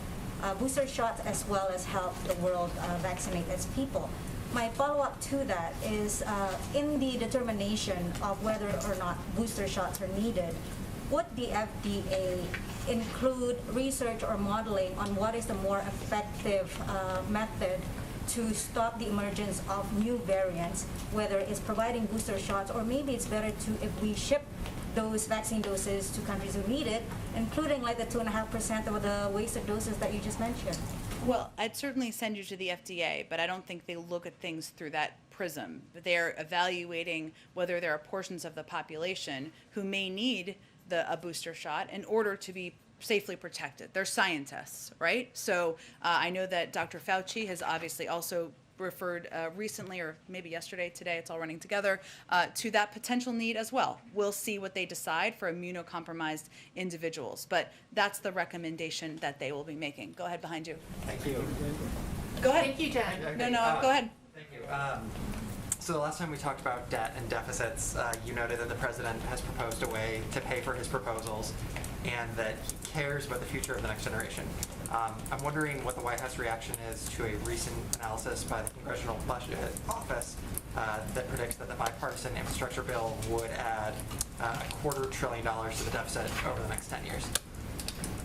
booster shots as well as help the world vaccinate its people. My follow-up to that is in the determination of whether or not booster shots are needed, would the FDA include research or modeling on what is the more effective method to stop the emergence of new variants, whether it's providing booster shots, or maybe it's better to, if we ship those vaccine doses to countries who need it, including like the 2.5% of the wasted doses that you just mentioned? Well, I'd certainly send you to the FDA, but I don't think they look at things through that prism. They're evaluating whether there are portions of the population who may need a booster shot in order to be safely protected. They're scientists, right? So I know that Dr. Fauci has obviously also referred recently, or maybe yesterday, today, it's all running together, to that potential need as well. We'll see what they decide for immunocompromised individuals, but that's the recommendation that they will be making. Go ahead, behind you. Thank you. Go ahead. Thank you, Jen. No, go ahead. Thank you. So the last time we talked about debt and deficits, you noted that the president has proposed a way to pay for his proposals and that he cares about the future of the next generation. I'm wondering what the White House reaction is to a recent analysis by the Congressional Budget Office that predicts that the bipartisan infrastructure bill would add $250 billion to the deficit over the next 10 years.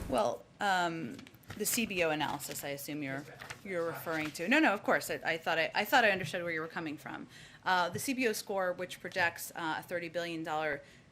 Well, the Cbo analysis, I assume you're referring to. No, of course. I thought I understood where you were coming from. The Cbo score, which projects a $30 billion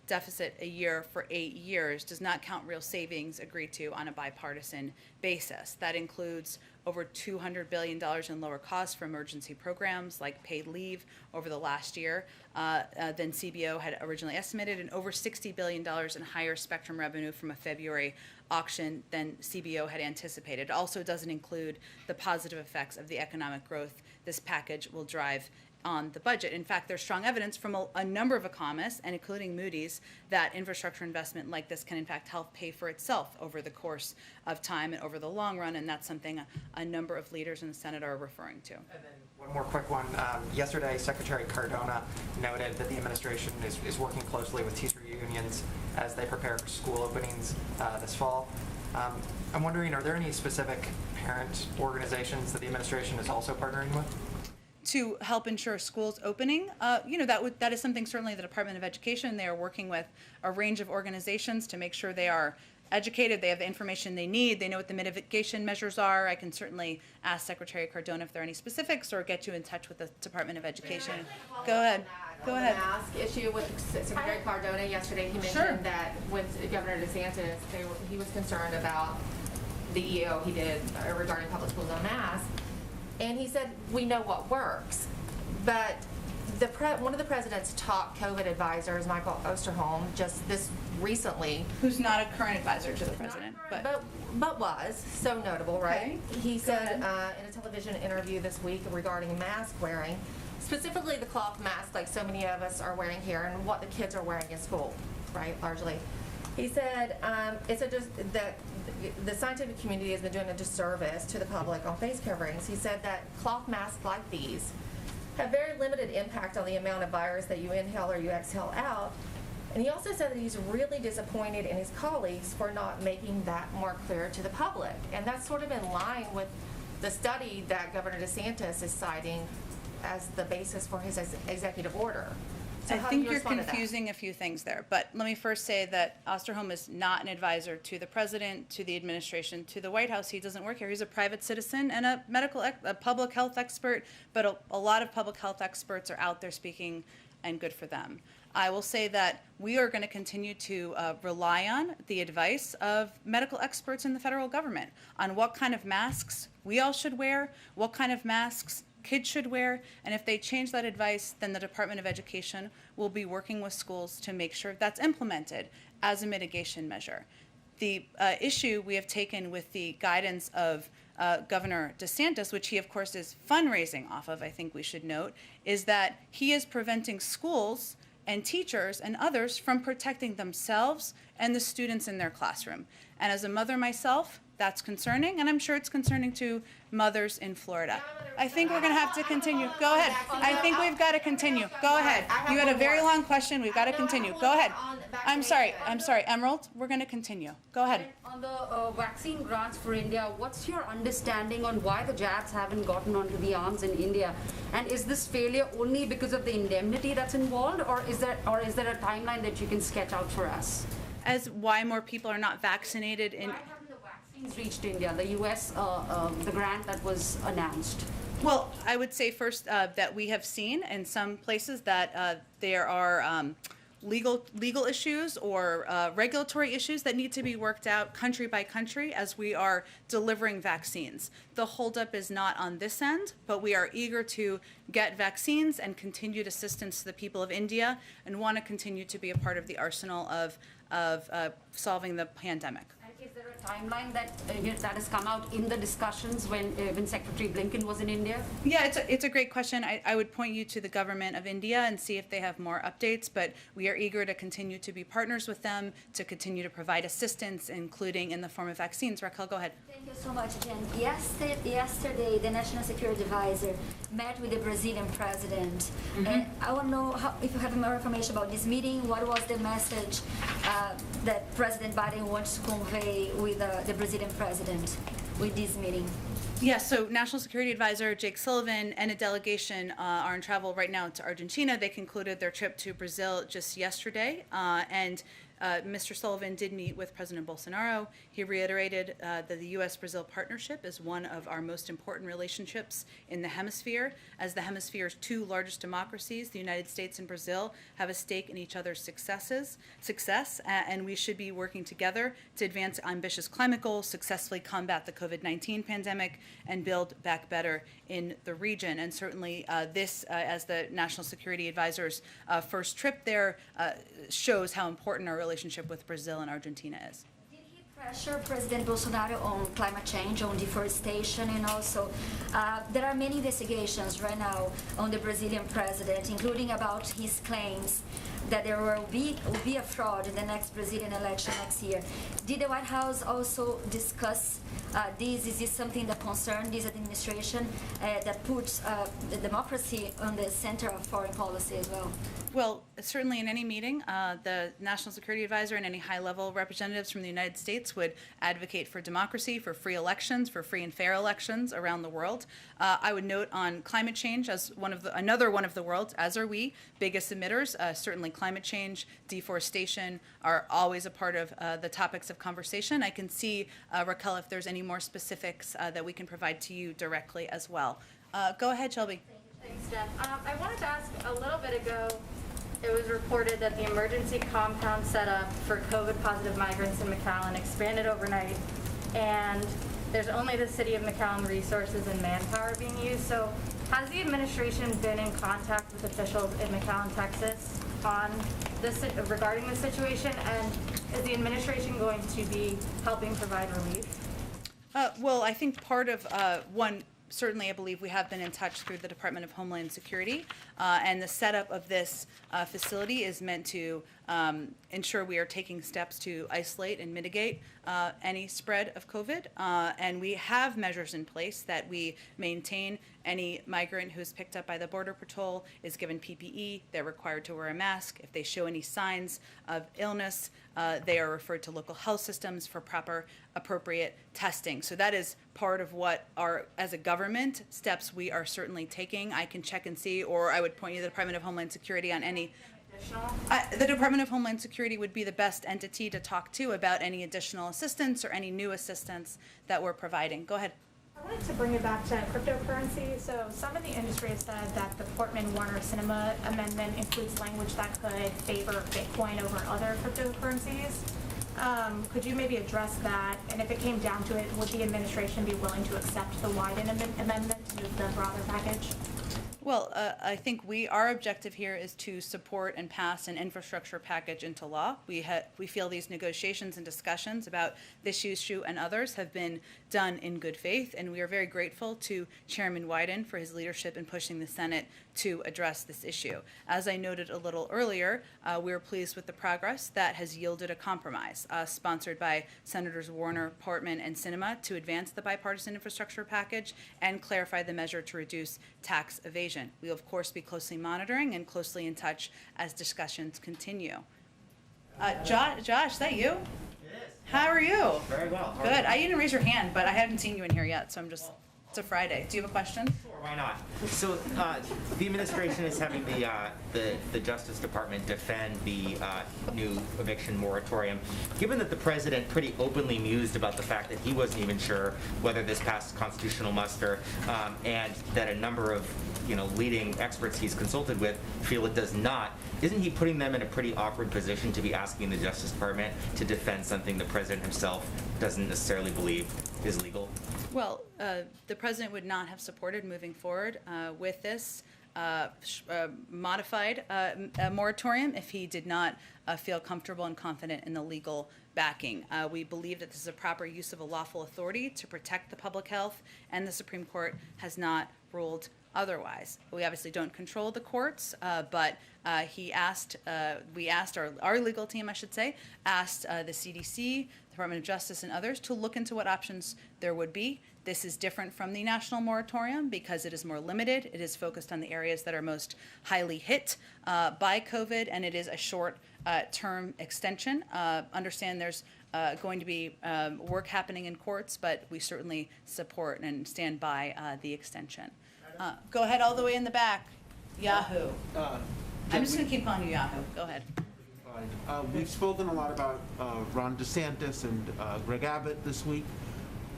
deficit a year for 8 years, does not count real savings agreed to on a bipartisan basis. That includes over $200 billion in lower costs for emergency programs like paid leave over the last year than Cbo had originally estimated, and over $60 billion in higher spectrum revenue from a February auction than Cbo had anticipated. It also doesn't include the positive effects of the economic growth this package will drive on the budget. In fact, there's strong evidence from a number of economists, and including Moody's, that infrastructure investment like this can in fact help pay for itself over the course of time and over the long run, and that's something a number of leaders in the Senate are referring to. And then one more quick one. Yesterday, Secretary Cardona noted that the administration is working closely with teacher unions as they prepare for school openings this fall. I'm wondering, are there any specific parent organizations that the administration is also partnering with? To help ensure schools opening, that is something certainly the Department of Education. They are working with a range of organizations to make sure they are educated, they have the information they need, they know what the mitigation measures are. I can certainly ask Secretary Cardona if there are any specifics or get you in touch with the Department of Education. Go ahead. The mask issue with Secretary Cardona yesterday, he mentioned that with Governor DeSantis, he was concerned about the EO he did regarding public schools on masks. And he said, we know what works. But one of the president's top COVID advisors, Michael Osterholm, just this recently. Who's not a current advisor to the president, but was so notable, right? Okay. He said in a television interview this week regarding mask wearing, specifically the cloth mask like so many of us are wearing here and what the kids are wearing in school, right, largely. He said that the scientific community has been doing a disservice to the public on face coverings. He said that cloth masks like these have very limited impact on the amount of virus that you inhale or you exhale out. And he also said that he's really disappointed in his colleagues for not making that more clear to the public. And that's sort of in line with the study that Governor DeSantis is citing as the basis for his executive order. So I how do think you you're respond to that? confusing a few things there, but let me first say that Osterholm is not an advisor to the president, to the administration, to the White House. He doesn't work here. He's a private citizen and a public health expert, but a lot of public health experts are out there speaking, and good for them. I will say that we are going to continue to rely on the advice of medical experts in the federal government on what kind of masks we all should wear, what kind of masks kids should wear, and if they change that advice, then the Department of Education will be working with schools to make sure that's implemented as a mitigation measure. The issue we have taken with the guidance of Governor DeSantis, which he of course is fundraising off of, I think we should note, is that he is preventing schools and teachers and others from protecting themselves and the students in their classroom. And as a mother myself, that's concerning, and I'm sure it's concerning to mothers in Florida. I think we're going to have to continue. Go ahead. I think we've got to continue. Go ahead. You had a very long question. We've got to continue. Go ahead. I'm sorry, Emerald. We're going to continue. Go ahead. On the vaccine grants for India, what's your understanding on why the jabs haven't gotten onto the arms in India? And is this failure only because of the indemnity that's involved, or is there a timeline that you can sketch out for us? As why more people are not vaccinated in... reached India, the U.S., the grant that was announced? Well, I would say first that we have seen in some places that there are legal issues or regulatory issues that need to be worked out country by country as we are delivering vaccines. The holdup is not on this end, but we are eager to get vaccines and continued assistance to the people of India and want to continue to be a part of the arsenal of solving the pandemic. Is there a timeline that that has come out in the discussions when Secretary Blinken was in India? Yeah, it's a great question. I would point you to the government of India and see if they have more updates, but we are eager to continue to be partners with them, to continue to provide assistance, including in the form of vaccines. Raquel, go ahead. Thank you so much, Jen. Yesterday, the National Security Advisor met with the Brazilian president. And I want to know if you have more information about this meeting. What was the message that President Biden wants to convey with the Brazilian president with this meeting? Yeah, so National Security Advisor Jake Sullivan and a delegation are in travel right now to Argentina. They concluded their trip to Brazil just yesterday, and Mr. Sullivan did meet with President Bolsonaro. He reiterated that the U.S.-Brazil partnership is one of our most important relationships in the hemisphere. As the hemisphere's two largest democracies, the United States and Brazil have a stake in each other's success, and we should be working together to advance ambitious climate goals, successfully combat the COVID-19 pandemic, and build back better in the region. And certainly this, as the National Security Advisor's first trip there, shows how important our relationship with Brazil and Argentina is. Did he pressure President Bolsonaro on climate change, on deforestation, and also there are many investigations right now on the Brazilian president, including about his claims that there will be a fraud in the next Brazilian election next year. Did the White House also discuss this? Is this something that concerns this administration that puts the democracy on the center of foreign policy as well? Well, certainly in any meeting, the National Security Advisor and any high-level representatives from the United States would advocate for democracy, for free elections, for free and fair elections around the world. I would note on climate change as another one of the world's, as are we, biggest emitters. Certainly climate change, deforestation are always a part of the topics of conversation. I can see, Raquel, if there's any more specifics that we can provide to you directly as well. Go ahead, Shelby. Thanks, Jen. I wanted to ask, a little bit ago, it was reported that the emergency compound set up for COVID-positive migrants in McAllen expanded overnight, and there's only the City of McAllen resources and manpower being used. So has the administration been in contact with officials in McAllen, Texas on this regarding the situation, and is the administration going to be helping provide relief? Well, I think part of certainly I believe we have been in touch through the Department of Homeland Security, and the setup of this facility is meant to ensure we are taking steps to isolate and mitigate any spread of COVID, and we have measures in place that we maintain. Any migrant who is picked up by the Border Patrol is given PPE. They're required to wear a mask. If they show any signs of illness, they are referred to local health systems for proper, appropriate testing. So that is part of what as a government, steps we are certainly taking. I can check and see, or I would point you to the Department of Homeland Security on any. The Department of Homeland Security would be the best entity to talk to about any additional assistance or any new assistance that we're providing. Go ahead. I wanted to bring it back to cryptocurrency. So some in the industry have said that the Portman-Warner-Sinema amendment includes language that could favor Bitcoin over other cryptocurrencies. Could you maybe address that? And if it came down to it, would the administration be willing to accept the Wyden amendment to the broader package? Well, I think our objective here is to support and pass an infrastructure package into law. We feel these negotiations and discussions about this issue and others have been done in good faith, and we are very grateful to Chairman Wyden for his leadership in pushing the Senate to address this issue. As I noted a little earlier, we are pleased with the progress that has yielded a compromise sponsored by Senators Warner, Portman, and Sinema to advance the bipartisan infrastructure package and clarify the measure to reduce tax evasion. We will, of course, be closely monitoring and closely in touch as discussions continue. Josh, is that you? It is. How are you? Very well. Good. I didn't raise your hand, but I haven't seen you in here yet, so it's a Friday. Do you have a question? Sure, why not? So the administration is having the Justice Department defend the new eviction moratorium. Given that the president pretty openly mused about the fact that he wasn't even sure whether this passed constitutional muster, and that a number of leading experts he's consulted with feel it does not, isn't he putting them in a pretty awkward position to be asking the Justice Department to defend something the president himself doesn't necessarily believe is legal? Well, the president would not have supported moving forward with this modified moratorium if he did not feel comfortable and confident in the legal backing. We believe that this is a proper use of a lawful authority to protect the public health, and the Supreme Court has not ruled otherwise. We obviously don't control the courts, but our legal team, I should say, asked the CDC, Department of Justice, and others to look into what options there would be. This is different from the national moratorium because it is more limited. It is focused on the areas that are most highly hit by COVID, and it is a short-term extension. Understand there's going to be work happening in courts, but we certainly support and stand by the extension. Go ahead all the way in the back. Yahoo. I'm just going to keep calling you Yahoo. Go ahead. We've spoken a lot about Ron DeSantis and Greg Abbott this week.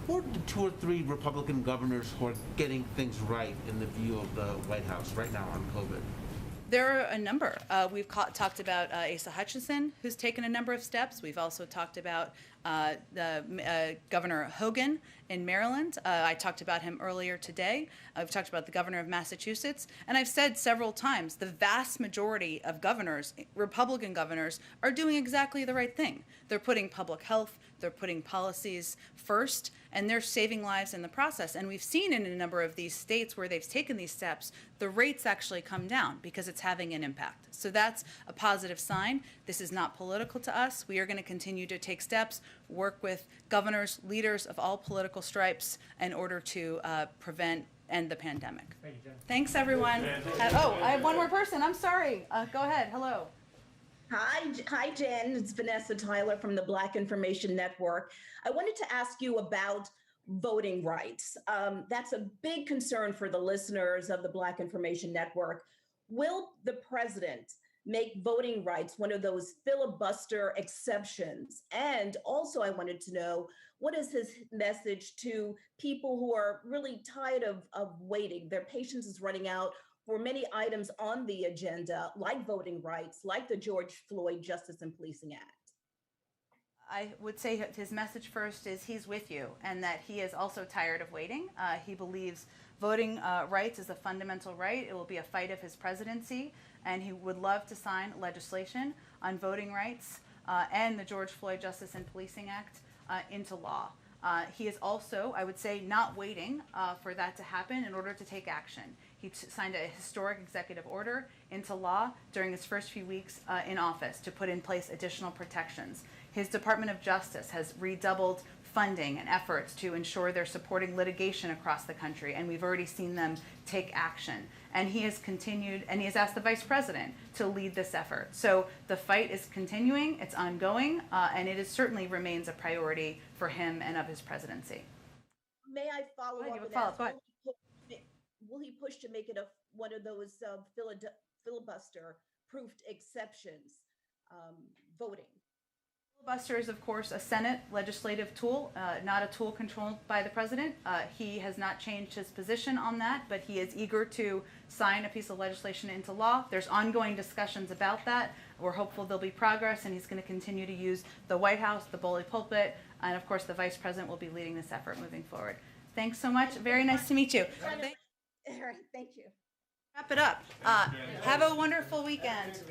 Who are the 2 or 3 Republican governors who are getting things right in the view of the White House right now on COVID? There are a number. We've talked about Asa Hutchinson, who's taken a number of steps. We've also talked about Governor Hogan in Maryland. I talked about him earlier today. I've talked about the governor of Massachusetts. And I've said several times, the vast majority of governors, Republican governors, are doing exactly the right thing. They're putting public health, they're putting policies first, and they're saving lives in the process. And we've seen in a number of these states where they've taken these steps, the rates actually come down because it's having an impact. So that's a positive sign. This is not political to us. We are going to continue to take steps, work with governors, leaders of all political stripes in order to end the pandemic. Thank you, Jen. Thanks, everyone. I have one more person. I'm sorry. Go ahead. Hello. Hi, Jen. It's Vanessa Tyler from the Black Information Network. I wanted to ask you about voting rights. That's a big concern for the listeners of the Black Information Network. Will the president make voting rights one of those filibuster exceptions? And also, I wanted to know, what is his message to people who are really tired of waiting? Their patience is running out for many items on the agenda, like voting rights, like the George Floyd Justice and Policing Act. I would say his message first is he's with you, and that he is also tired of waiting. He believes voting rights is a fundamental right. It will be a fight of his presidency, and he would love to sign legislation on voting rights and the George Floyd Justice and Policing Act into law. He is also, I would say, not waiting for that to happen in order to take action. He signed a historic executive order into law during his first few weeks in office to put in place additional protections. His Department of Justice has redoubled funding and efforts to ensure they're supporting litigation across the country, and we've already seen them take action. And he has continued, and he has asked the Vice President to lead this effort. So the fight is continuing, it's ongoing, and it certainly remains a priority for him and of his presidency. May I follow up with that? Will he push to make it one of those filibuster-proofed exceptions, voting? Filibuster is, of course, a Senate legislative tool, not a tool controlled by the president. He has not changed his position on that, but he is eager to sign a piece of legislation into law. There's ongoing discussions about that. We're hopeful there'll be progress, and he's going to continue to use the White House, the bully pulpit, and of course the Vice President will be leading this effort moving forward. Thanks so much. Very nice to meet you. All right, thank you. Wrap it up. Have a wonderful weekend.